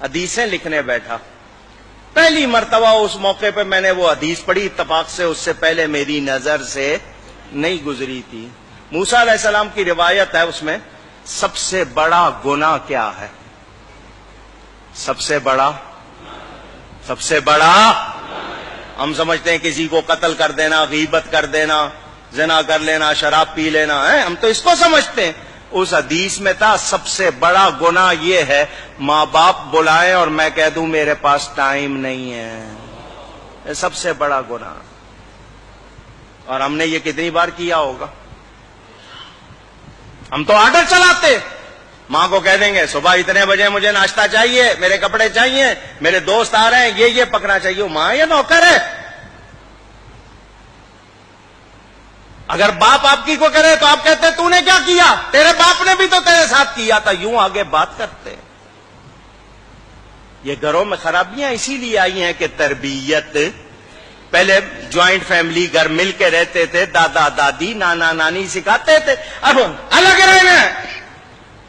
حدیثیں لکھنے بیٹھا. پہلی مرتبہ اس موقع پہ میں نے وہ حدیث پڑھی، اتفاق سے اس سے پہلے میری نظر سے نہیں گزری تھی. موسیٰ علیہ السلام کی روایت ہے، اس میں سب سے بڑا گناہ کیا ہے؟ سب سے بڑا ہم سمجھتے ہیں کسی کو قتل کر دینا، غیبت کر دینا، زنا کر لینا، شراب پی لینا ہے، ہم تو اس کو سمجھتے ہیں. اس حدیث میں تھا سب سے بڑا گناہ یہ ہے ماں باپ بلائیں اور میں کہہ دوں میرے پاس ٹائم نہیں ہے. یہ سب سے بڑا گناہ. اور ہم نے یہ کتنی بار کیا ہوگا؟ ہم تو آرڈر چلاتے، ماں کو کہہ دیں گے صبح اتنے بجے مجھے ناشتہ چاہیے، میرے کپڑے چاہیے، میرے دوست آ رہے ہیں، یہ پکنا چاہیے. ماں یا نوکر ہے؟ اگر باپ آپ کی کو کرے تو آپ کہتے تو نے کیا کیا؟ تیرے باپ نے بھی تو تیرے ساتھ کیا تھا. یوں آگے بات کرتے. یہ گھروں میں خرابیاں اسی لیے آئی ہیں کہ تربیت، پہلے جوائنٹ فیملی گھر مل کے رہتے تھے، دادا دادی نانا نانی سکھاتے تھے. اب الگ رہنا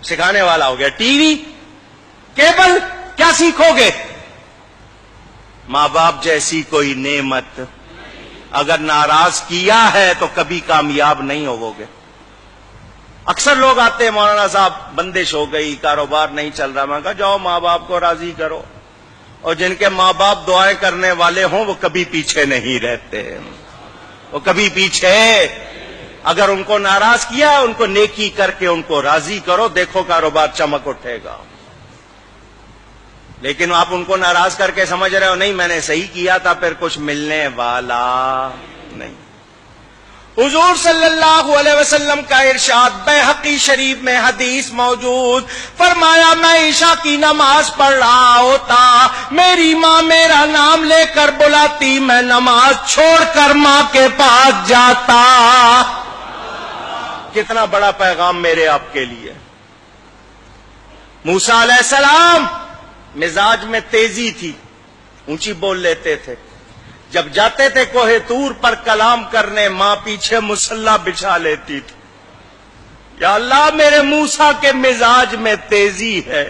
سکھانے والا ہو گیا ٹی وی کیبل. کیا سیکھو گے؟ ماں باپ جیسی کوئی نعمت اگر ناراض کیا ہے تو کبھی کامیاب نہیں ہوو گے. اکثر لوگ آتے ہیں مولانا صاحب بندش ہو گئی، کاروبار نہیں چل رہا. میں کہا جاؤ ماں باپ کو راضی کرو، اور جن کے ماں باپ دعائیں کرنے والے ہوں وہ کبھی پیچھے نہیں رہتے. وہ کبھی پیچھے، اگر ان کو ناراض کیا ان کو نیکی کر کے ان کو راضی کرو، دیکھو کاروبار چمک اٹھے گا. لیکن آپ ان کو ناراض کر کے سمجھ رہے ہو نہیں میں نے صحیح کیا تھا، پھر کچھ ملنے والا نہیں. حضور صلی اللہ علیہ وسلم کا ارشاد بیہقی شریف میں حدیث موجود، فرمایا میں عشاء کی نماز پڑھ رہا ہوتا، میری ماں میرا نام لے کر بلاتی، میں نماز چھوڑ کر ماں کے پاس جاتا. کتنا بڑا پیغام میرے آپ کے لیے. موسیٰ علیہ السلام مزاج میں تیزی تھی، اونچی بول لیتے تھے. جب جاتے تھے کوہ طور پر کلام کرنے، ماں پیچھے مصلی بچھا لیتی تھی. یا اللہ میرے موسیٰ کے مزاج میں تیزی ہے،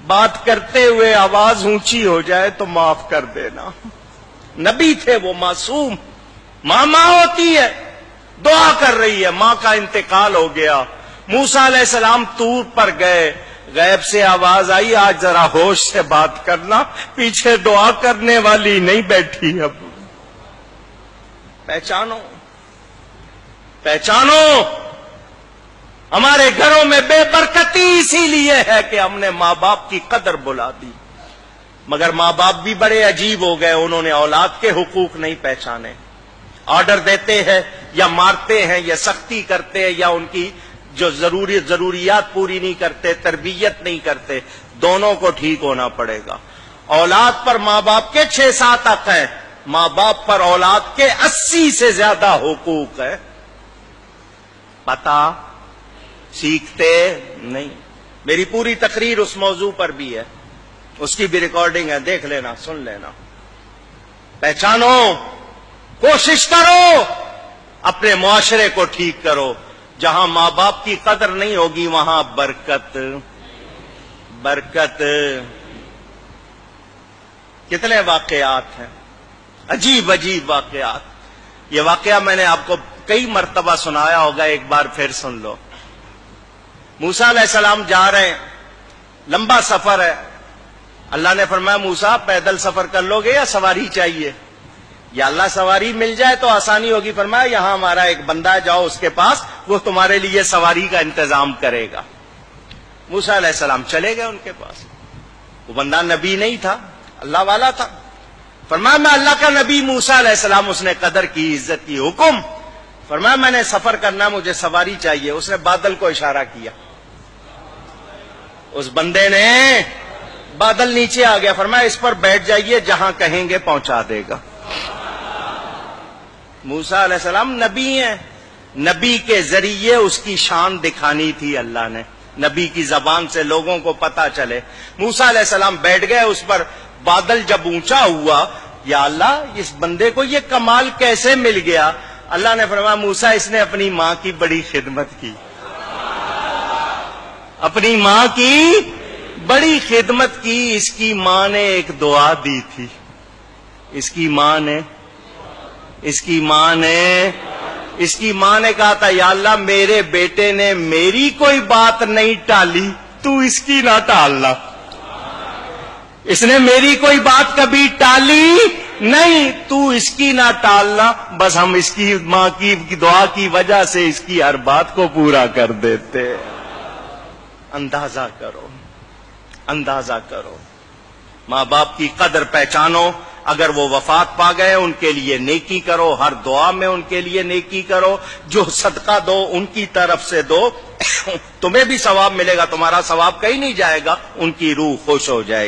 بات کرتے ہوئے آواز اونچی ہو جائے تو معاف کر دینا. نبی تھے وہ، معصوم. ماں ہوتی ہے، دعا کر رہی ہے، ماں کا انتقال ہو گیا. موسیٰ علیہ السلام طور پر گئے، غیب سے آواز آئی آج ذرا ہوش سے بات کرنا، پیچھے دعا کرنے والی نہیں بیٹھی. اب پہچانو ہمارے گھروں میں بے برکتی اسی لیے ہے کہ ہم نے ماں باپ کی قدر بلا دی. مگر ماں باپ بھی بڑے عجیب ہو گئے، انہوں نے اولاد کے حقوق نہیں پہچانے. آرڈر دیتے ہیں یا مارتے ہیں یا سختی کرتے ہیں یا ان کی جو ضروریات پوری نہیں کرتے، تربیت نہیں کرتے. دونوں کو ٹھیک ہونا پڑے گا. اولاد پر ماں باپ کے 6-7 حق ہیں، ماں باپ پر اولاد کے 80 سے زیادہ حقوق ہے. پتہ سیکھتے نہیں. میری پوری تقریر اس موضوع پر بھی ہے، اس کی بھی ریکارڈنگ ہے، دیکھ لینا، سن لینا. پہچانو، کوشش کرو، اپنے معاشرے کو ٹھیک کرو. جہاں ماں باپ کی قدر نہیں ہوگی وہاں برکت. کتنے واقعات ہیں، عجیب عجیب واقعات. یہ واقعہ میں نے آپ کو کئی مرتبہ سنایا ہوگا، ایک بار پھر سن لو. موسیٰ علیہ السلام جا رہے ہیں، لمبا سفر ہے. اللہ نے فرمایا موسیٰ پیدل سفر کر لو گے یا سواری چاہیے؟ یا اللہ سواری مل جائے تو آسانی ہوگی. فرمایا یہاں ہمارا ایک بندہ ہے، جاؤ اس کے پاس، وہ تمہارے لیے سواری کا انتظام کرے گا. موسیٰ علیہ السلام چلے گئے ان کے پاس. وہ بندہ نبی نہیں تھا، اللہ والا تھا. فرمایا میں اللہ کا نبی موسیٰ علیہ السلام. اس نے قدر کی، عزت کی. حکم. فرمایا میں نے سفر کرنا، مجھے سواری چاہیے. اس نے بادل کو اشارہ کیا، اس بندے نے، بادل نیچے آ گیا. فرمایا اس پر بیٹھ جائیے، جہاں کہیں گے پہنچا دے گا. موسیٰ علیہ السلام نبی ہیں، نبی کے ذریعے اس کی شان دکھانی تھی اللہ نے، نبی کی زبان سے لوگوں کو پتا چلے. موسیٰ علیہ السلام بیٹھ گئے اس پر. بادل جب اونچا ہوا، یا اللہ اس بندے کو یہ کمال کیسے مل گیا؟ اللہ نے فرمایا موسیٰ اس نے اپنی ماں کی بڑی خدمت کی، اپنی ماں کی بڑی خدمت کی، اس کی ماں نے ایک دعا دی تھی، اس کی ماں نے کہا تھا یا اللہ میرے بیٹے نے میری کوئی بات نہیں ٹالی، تو اس کی نہ ٹالنا، اس نے میری کوئی بات کبھی ٹالی نہیں، تو اس کی نہ ٹالنا، بس ہم اس کی ماں کی دعا کی وجہ سے اس کی ہر بات کو پورا کر دیتے۔ اندازہ کرو، ماں باپ کی قدر پہچانو، اگر وہ وفات پا گئے ان کے لیے نیکی کرو، ہر دعا میں ان کے لیے نیکی کرو، جو صدقہ دو ان کی طرف سے دو، تمہیں بھی ثواب ملے گا، تمہارا ثواب کہیں نہیں جائے گا، ان کی روح خوش ہو جائے گی۔